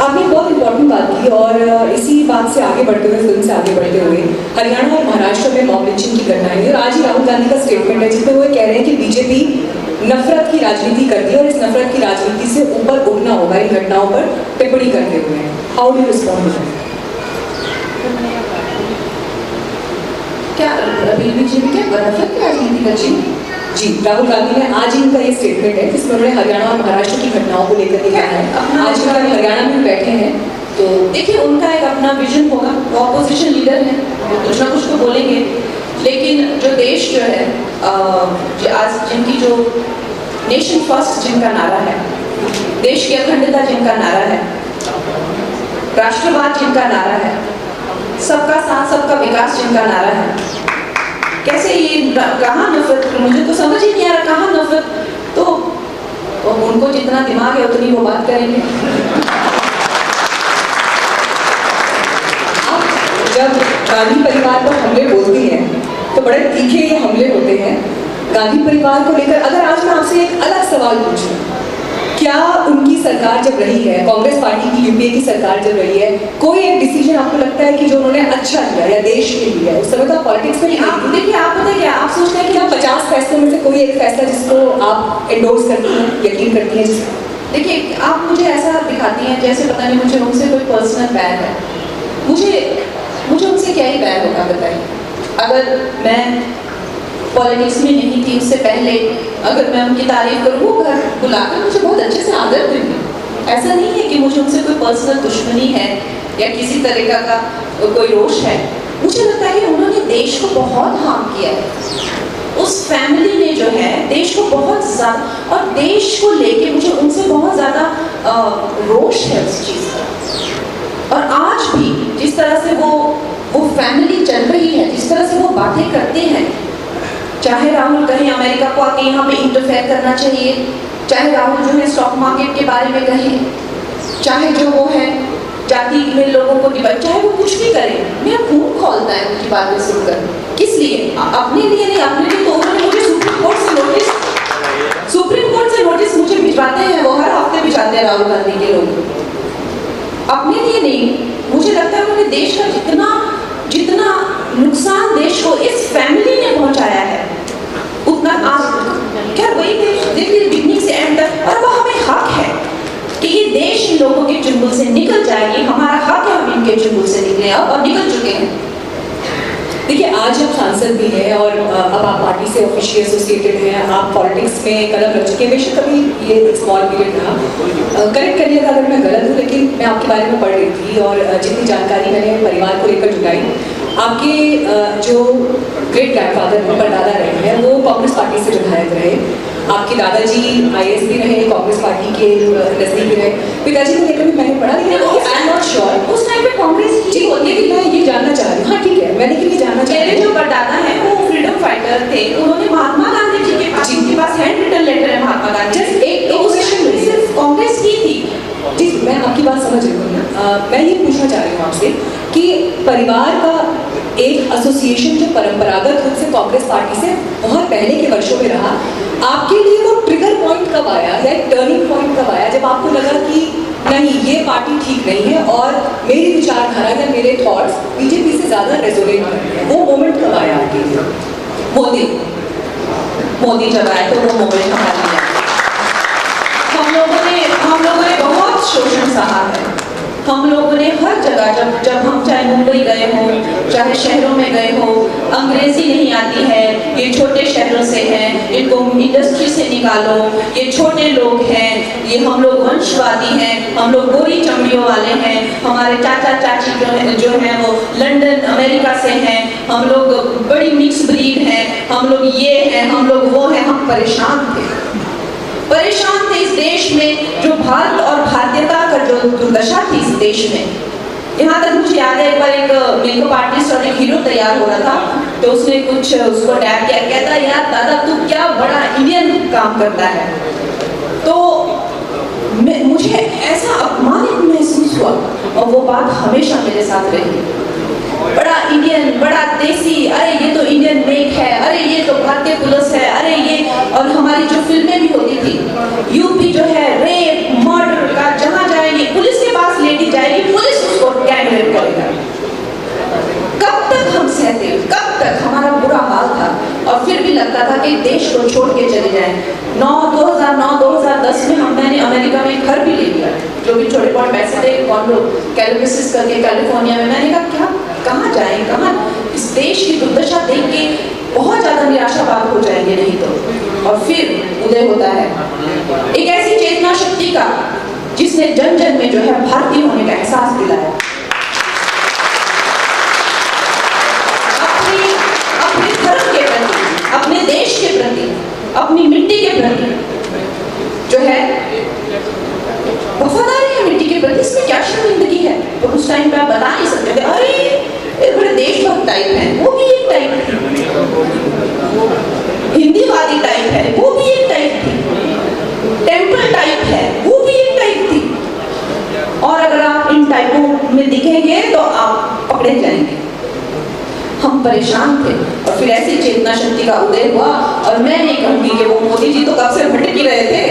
आपने बहुत इंपॉर्टेंट बात की और इसी बात से आगे बढ़ते हुए, फिल्म से आगे बढ़ते हुए, हरियाणा और महाराष्ट्र में मॉब लिंचिंग की घटनाएं हुई और आज ही राहुल गांधी का स्टेटमेंट है जिसमें वो कह रहे हैं कि बीजेपी नफरत की राजनीति करती है और इस नफरत की राजनीति से ऊपर उठना होगा इन घटनाओं पर टिप्पणी करते हुए। How do respond? क्या बीजेपी क्या नफरत की राजनीति करती है? जी, राहुल गांधी ने आज इनका ये स्टेटमेंट है जिसमें उन्होंने हरियाणा और महाराष्ट्र की घटनाओं को लेकर के कहा है। आज उनका हरियाणा में बैठे हैं तो देखिए उनका एक अपना विजन होगा, वो ऑपोजिशन लीडर है, कुछ ना कुछ तो बोलेंगे, लेकिन जो देश जो है आज जिनकी जो नेशन फर्स्ट जिनका नारा है, देश की अखंडता जिनका नारा है, राष्ट्रवाद जिनका नारा है, सबका साथ सबका विकास जिनका नारा है, कैसे ये कहाँ नफरत, मुझे तो समझ ही नहीं आ रहा कहाँ नफरत। तो उनको जितना दिमाग है उतनी वो बात करेंगे। जब गांधी परिवार पर हमले बोलती हैं तो बड़े तीखे ये हमले होते हैं गांधी परिवार को लेकर। अगर आज मैं आपसे एक अलग सवाल पूछूं, क्या उनकी सरकार जब रही है, कांग्रेस पार्टी की यूपीए की सरकार जब रही है, कोई एक डिसीजन आपको लगता है कि जो उन्होंने अच्छा लिया या देश के लिए? उस समय तो पॉलिटिक्स में आप देखिए, आप पता क्या आप सोचते हैं कि क्या 50 फैसलों में से कोई एक फैसला जिसको आप एंडोर्स करती हैं, यकीन करती हैं जिसको? देखिए, आप मुझे ऐसा दिखाती हैं जैसे पता नहीं मुझे उनसे कोई पर्सनल बैर है। मुझे उनसे क्या ही बैर होगा बताइए। अगर मैं पॉलिटिक्स में नहीं थी उससे पहले, अगर मैं उनकी तारीफ करूँ, वो घर बुलाकर मुझे बहुत अच्छे से आदर देंगे। ऐसा नहीं है कि मुझे उनसे कोई पर्सनल दुश्मनी है या किसी तरीका का कोई रोष है। मुझे लगता है कि उन्होंने देश को बहुत हार्म किया है। उस फैमिली ने जो है देश को बहुत ज़्यादा, और देश को लेके मुझे उनसे बहुत ज़्यादा रोष है उस चीज़ का। और आज भी जिस तरह से वो फैमिली चल रही है, जिस तरह से वो बातें करते हैं, चाहे राहुल कहें अमेरिका को आके यहाँ पे इंटरफेयर करना चाहिए, चाहे राहुल जो है स्टॉक मार्केट के बारे में कहें, चाहे जो वो है जाति में लोगों को डिवाइड, चाहे वो कुछ भी करें, मेरा खून खौलता है उनकी बातें सुनकर। किस लिए? अपने लिए नहीं, अपने लिए तो उन्होंने मुझे सुप्रीम कोर्ट से नोटिस मुझे भिजवाते हैं, वो हर हफ्ते भिजवाते हैं राहुल गांधी के लोग। अपने लिए नहीं, मुझे लगता है उन्होंने देश का जितना नुकसान देश को इस फैमिली ने पहुंचाया है, उतना आज क्या वही देखिए बिगनिंग से एंड तक। और वो हमें हक है कि ये देश इन लोगों के चुंगल से निकल जाए, ये हमारा हक है, हम इनके चुंगल से निकले और निकल चुके हैं। देखिए, आज आप सांसद भी हैं और अब आप पार्टी से ऑफिशियली एसोसिएटेड हैं, आप पॉलिटिक्स में कदम रख चुके हैं। बेशक कभी ये एक स्मॉल पीरियड रहा, करेक्ट करिएगा अगर मैं गलत हूँ, लेकिन मैं आपके बारे में पढ़ रही थी और जितनी जानकारी मैंने परिवार को लेकर जुटाई, आपके जो ग्रेट ग्रैंडफादर परदादा रहे हैं वो कांग्रेस पार्टी से विधायक रहे, आपके दादाजी आईएएस भी रहे, कांग्रेस पार्टी के नजदीक रहे, पिताजी को लेकर भी मैंने पढ़ा, लेकिन आई एम नॉट श्योर उस टाइम पे कांग्रेस जी होती है कि मैं ये जानना चाह रही हूँ। हाँ ठीक है, मैं लेकिन ये जानना चाह रही मेरे जो परदादा हैं वो फ्रीडम फाइटर थे, उन्होंने महात्मा गांधी जी के पास, उनके पास हैंड रिटन लेटर है महात्मा गांधी, जस्ट एक पोजीशन सिर्फ कांग्रेस की थी। जी, मैं आपकी बात समझ रही हूँ ना। मैं ये पूछना चाह रही हूँ आपसे कि परिवार का एक एसोसिएशन जो परंपरागत रूप से कांग्रेस पार्टी से बहुत पहले के वर्षों में रहा, आपके लिए वो ट्रिगर पॉइंट कब आया या एक टर्निंग पॉइंट कब आया जब आपको लगा कि नहीं, ये पार्टी ठीक नहीं है और मेरी विचारधारा या मेरे थॉट्स बीजेपी से ज़्यादा रेजोनेट कर रहे हैं? वो मोमेंट कब आया आपके लिए? मोदी जब आए तो वो मोमेंट हमारे लिए हम लोगों ने बहुत शोषण सहा है। हम लोगों ने हर जगह, जब हम चाहे मुंबई गए हो, चाहे शहरों में गए हो, अंग्रेजी नहीं आती है, ये छोटे शहरों से हैं, इनको इंडस्ट्री से निकालो, ये छोटे लोग हैं, ये हम लोग वंशवादी हैं, हम लोग गोरी चमड़ियों वाले हैं, हमारे चाचा चाची जो हैं वो लंदन अमेरिका से हैं, हम लोग बड़ी मिक्स ब्रीड हैं, हम लोग ये हैं, हम लोग वो हैं। हम परेशान थे इस देश में, जो भारत और भारतीयता का जो दुर्दशा थी इस देश में। यहाँ तक मुझे याद है एक बार एक मेकअप आर्टिस्ट और एक हीरो तैयार हो रहा था, तो उसने कुछ उसको टैग किया, कहता यार दादा तू क्या बड़ा इंडियन काम करता है। तो मुझे ऐसा अपमानित महसूस हुआ और वो बात हमेशा मेरे साथ रही। बड़ा इंडियन, बड़ा देसी, अरे ये तो इंडियन मेक है, अरे ये तो भारतीय पुलिस है, अरे ये। और हमारी जो फिल्में भी होती थी, यूपी जो है रेप मर्डर का, जहाँ जाएंगे पुलिस के पास लेडी कॉन्डो कैलिफोर्निया करके कैलिफोर्निया में। मैंने कहा क्या, कहाँ जाएं, कहाँ, इस देश की दुर्दशा देख के बहुत ज़्यादा निराशावाद हो जाएंगे नहीं तो। और फिर उदय होता है एक ऐसी चेतना शक्ति का जिसने जन जन में जो है भारतीय होने का एहसास दिलाया। अपने धर्म के प्रति, अपने देश के प्रति, अपनी मिट्टी के प्रति जो है वफादारी है मिट्टी के प्रति। इसमें क्या शर्मिंदगी है? तो उस टाइम पे आप बता नहीं सकते थे अरे ये बड़े देशभक्त टाइप है, वो भी एक टाइप थी, हिंदीवादी टाइप है, वो भी एक टाइप थी, टेम्पल टाइप है, वो भी एक टाइप थी। और अगर आप इन टाइपों में दिखेंगे तो आप पकड़े जाएंगे। हम परेशान थे और फिर ऐसी चेतना शक्ति का उदय हुआ। और मैं नहीं कहूंगी कि वो मोदी जी तो कब से भटक ही रहे थे,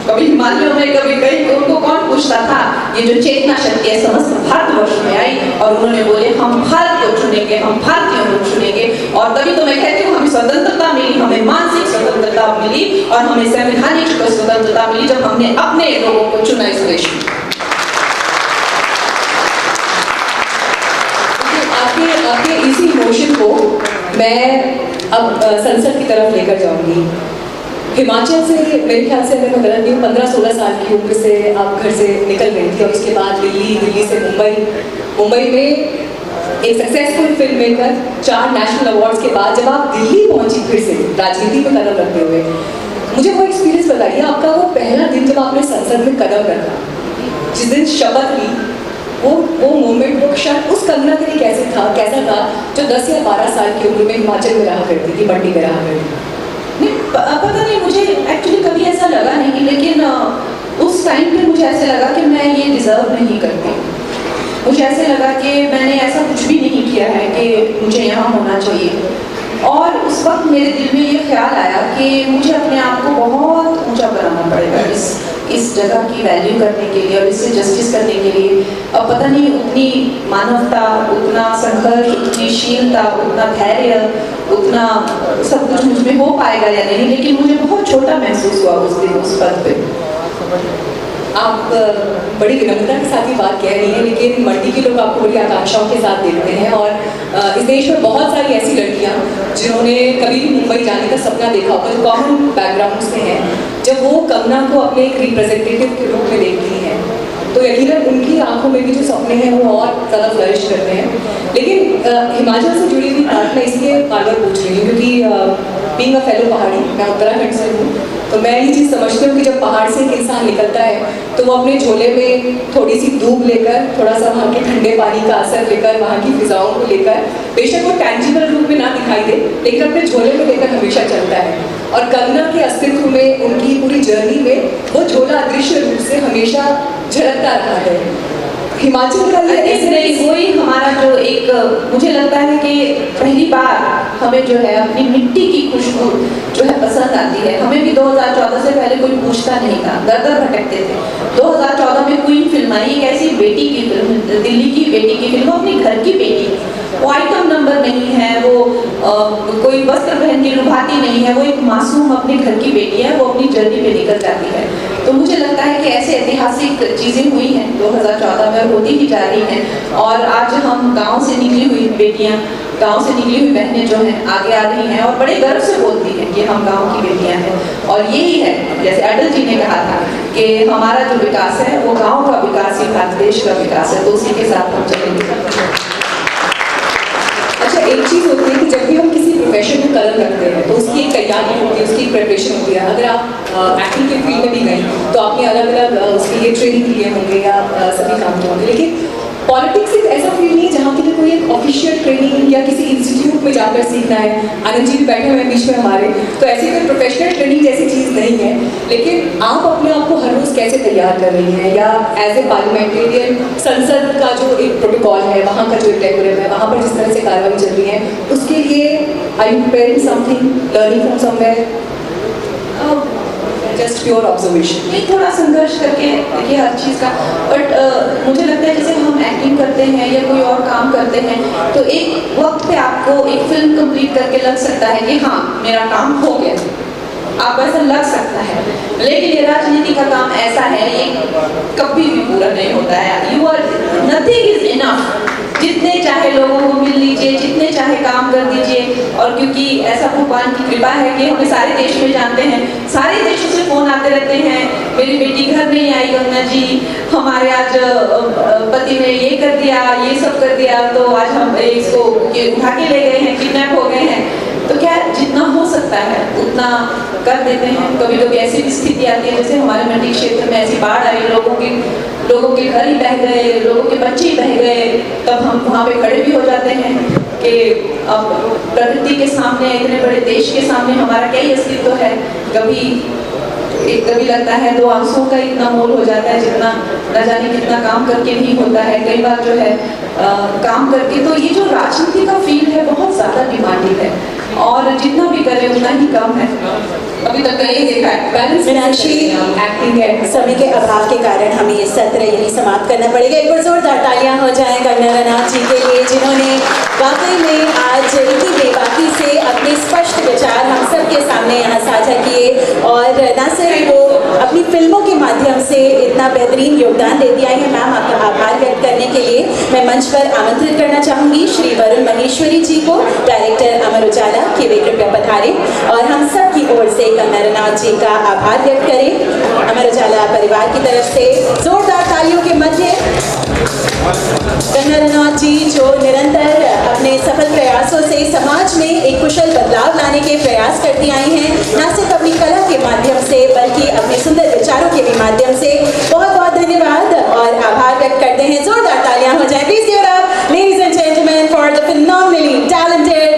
कभी हिमालयों में कभी कहीं, तो उनको कौन पूछता था। ये जो चेतना शक्ति है समस्त भारतवर्ष में आई और उन्होंने बोले हम भारत को चुनेंगे, हम भारतीयों को चुनेंगे। और तभी तो मैं कहती हूँ हमें स्वतंत्रता मिली, हमें मानसिक स्वतंत्रता मिली और हमें संवैधानिक स्वतंत्रता मिली जब हमने अपने लोगों को चुना इस देश में। आपके इसी मोशन को मैं अब संसद की तरफ लेकर जाऊंगी। हिमाचल से मेरे ख्याल से अगर मैं गलत नहीं हूँ 15-16 साल की उम्र से आप घर से निकल गई थी और उसके बाद दिल्ली से मुंबई में एक successful film maker, 4 national awards के बाद जब आप दिल्ली पहुंची फिर से राजनीति में कदम रखते हुए, मुझे वो एक्सपीरियंस बताइए। आपका वो पहला दिन जब आपने संसद में कदम रखा, जिस दिन शपथ ली, वो मोमेंट, वो क्षण उस कंगना के लिए कैसा था जो 10 या 12 साल की उम्र में हिमाचल में रहा करती थी, मंडी में रहा करती थी? पता नहीं, मुझे एक्चुअली कभी ऐसा लगा नहीं, लेकिन उस टाइम पे मुझे ऐसे लगा कि मैं ये डिजर्व नहीं करती। मुझे ऐसे लगा कि मैंने ऐसा कुछ भी नहीं किया है कि मुझे यहाँ होना चाहिए। और उस वक्त मेरे दिल में ये ख्याल आया कि मुझे अपने आप को बहुत ऊंचा बनाना पड़ेगा इस जगह की वैल्यू करने के लिए और इससे जस्टिस करने के लिए। अब पता नहीं उतनी मानवता, उतना संघर्ष, उतनी शीलता, उतना धैर्य, उतना सब कुछ मुझ में हो पाएगा या नहीं, लेकिन मुझे बहुत छोटा महसूस हुआ उस दिन उस पद पे। आप बड़ी विनम्रता के साथ ही बात कह रही हैं, लेकिन मंडी के लोग आपको बड़ी आकांक्षाओं के साथ देखते हैं और इस देश में बहुत सारी ऐसी लड़कियां जिन्होंने कभी भी मुंबई जाने का सपना देखा होगा, जो कॉमन बैकग्राउंड से हैं, जब वो कंगना को अपने एक रिप्रेजेंटेटिव के रूप में देखती हैं तो यकीनन उनकी आंखों में भी जो सपने हैं वो और ज़्यादा फ्लरिश करते हैं। लेकिन हिमाचल से जुड़ी हुई बात मैं इसलिए बार बार पूछ रही हूँ क्योंकि बीइंग अ फेलो पहाड़ी, मैं उत्तराखंड से हूँ, तो मैं ये चीज़ समझती हूँ कि जब पहाड़ से एक इंसान निकलता है तो वो अपने झोले में थोड़ी सी धूप लेकर, थोड़ा सा वहाँ के ठंडे पानी का असर लेकर, वहाँ की फिजाओं को लेकर, बेशक वो टैंजिबल रूप में ना दिखाई दे लेकिन अपने झोले में लेकर हमेशा चलता है। और कंगना के अस्तित्व में, उनकी पूरी जर्नी में वो झोला अदृश्य रूप से हमेशा झलकता रहा है। हिमाचल का ये ऐसे नहीं, वही हमारा जो एक, मुझे लगता है कि पहली बार हमें जो है अपनी मिट्टी की खुशबू जो है पसंद आती है। हमें भी 2014 से पहले कोई पूछता नहीं था, दर दर भटकते थे। 2014 में क्वीन फिल्म आई, एक ऐसी बेटी की फिल्म, दिल्ली की बेटी की फिल्म, अपनी घर की बेटी, वो आइटम नंबर नहीं है, वो कोई वस्त्र पहन के लुभाती नहीं है, वो एक मासूम अपने घर की बेटी है, वो अपनी जर्नी पे निकल जाती है। तो मुझे लगता है कि ऐसे ऐतिहासिक चीज़ें हुई हैं 2014 में, होती ही जा रही हैं। और आज हम गांव से निकली हुई बेटियां, गांव से निकली हुई बहनें जो हैं आगे आ रही हैं और बड़े गर्व से बोलती हैं कि हम गांव की बेटियां हैं। और यही है, जैसे अटल जी ने कहा था कि हमारा जो विकास है वो गाँव का विकास ही भारत देश का विकास है, तो उसी के साथ हम चलेंगे। अच्छा, एक चीज़ होती है कि जब भी हम किसी प्रोफेशन में कदम रखते हैं तो उसकी एक तैयारी होती है, उसकी एक प्रिपरेशन होती है। अगर आप एक्टिंग के फील्ड में भी गई तो आपने अलग अलग उसके लिए ट्रेनिंग लिए होंगे या सभी काम किए होंगे, लेकिन पॉलिटिक्स एक ऐसा फील्ड नहीं है जहाँ के लिए कोई एक ऑफिशियल ट्रेनिंग या किसी इंस्टीट्यूट में जाकर सीखना है। आनंद जी भी बैठे हुए हैं बीच में हमारे, तो ऐसी कोई प्रोफेशनल ट्रेनिंग जैसी चीज़ नहीं है। लेकिन आप अपने आप को हर रोज़ कैसे तैयार कर रही हैं, या एज ए पार्लियामेंटेरियन संसद का जो एक प्रोटोकॉल है, वहाँ का जो एक डेकोरम है, वहाँ पर जिस तरह से कार्रवाई चल रही है, उसके लिए are you preparing something, learning from somewhere, just pure observation? नहीं, थोड़ा संघर्ष करके देखिए हर चीज़ का। बट मुझे लगता है जैसे हम एक्टिंग करते हैं या कोई और काम करते हैं तो एक वक्त पे आपको एक फिल्म कंप्लीट करके लग सकता है कि हाँ मेरा काम हो गया, आपको ऐसा लग सकता है। लेकिन ये राजनीति का काम ऐसा है, ये कभी भी पूरा नहीं होता है। यू आर क्योंकि ऐसा भगवान की कृपा है कि हमें सारे देश में जानते हैं, सारे देशों से फोन आते रहते हैं, मेरी बेटी घर नहीं आई गंगा जी, हमारे आज पति ने ये कर दिया, ये सब कर दिया, तो आज हम इसको उठा के ले गए हैं, किडनैप हो गए हैं। तो क्या जितना हो सकता है उतना कर देते हैं। कभी कभी ऐसी भी स्थिति आती है, जैसे हमारे मंडी क्षेत्र में ऐसी बाढ़ आई, लोगों के घर ही बह गए, लोगों के बच्चे ही बह गए, तब हम वहाँ पे खड़े भी हो जाते हैं कि अब प्रकृति के सामने, इतने बड़े देश के सामने हमारा क्या ही अस्तित्व है। कभी लगता है दो आंसुओं का इतना मोल हो जाता है जितना न जाने कितना काम करके भी होता है। कई बार जो है काम करके, तो ये जो राजनीति का फील्ड है बहुत ज्यादा डिमांडिंग है और जितना भी करें उतना ही कम है। अभी तक कहीं देखा है बैलेंस। मीनाक्षी, एक्टिंग है, समय के अभाव के कारण हमें ये सत्र यही समाप्त करना पड़ेगा। एक बार जोरदार तालियां हो जाएं कंगना रनौत जी के लिए, जिन्होंने वाकई में आज इतनी बेबाकी से अपने स्पष्ट विचार हम सब के सामने यहाँ साझा किए और न सिर्फ वो अपनी फिल्मों के माध्यम से इतना बेहतरीन योगदान दे दिया है। मैम, आपका आभार व्यक्त करने के लिए मैं मंच पर आमंत्रित करना चाहूँगी श्री वरुण महेश्वरी जी को, डायरेक्टर अमर उजाला, कि वे कृपया पधारे और हम सब की ओर से कंगना रनौत जी का आभार व्यक्त करें। अमर उजाला परिवार की तरफ से जोरदार तालियों के मध्य कंगना रनौत जी, जो निरंतर अपने सफल प्रयासों से समाज में एक कुशल बदलाव लाने के प्रयास करती आई हैं, न सिर्फ अपनी कला के माध्यम से बल्कि अपने सुंदर विचारों के भी माध्यम से। बहुत बहुत धन्यवाद और आभार व्यक्त करते हैं। जोरदार तालियां हो जाए please give it up ladies and gentleman for the phenomenally talented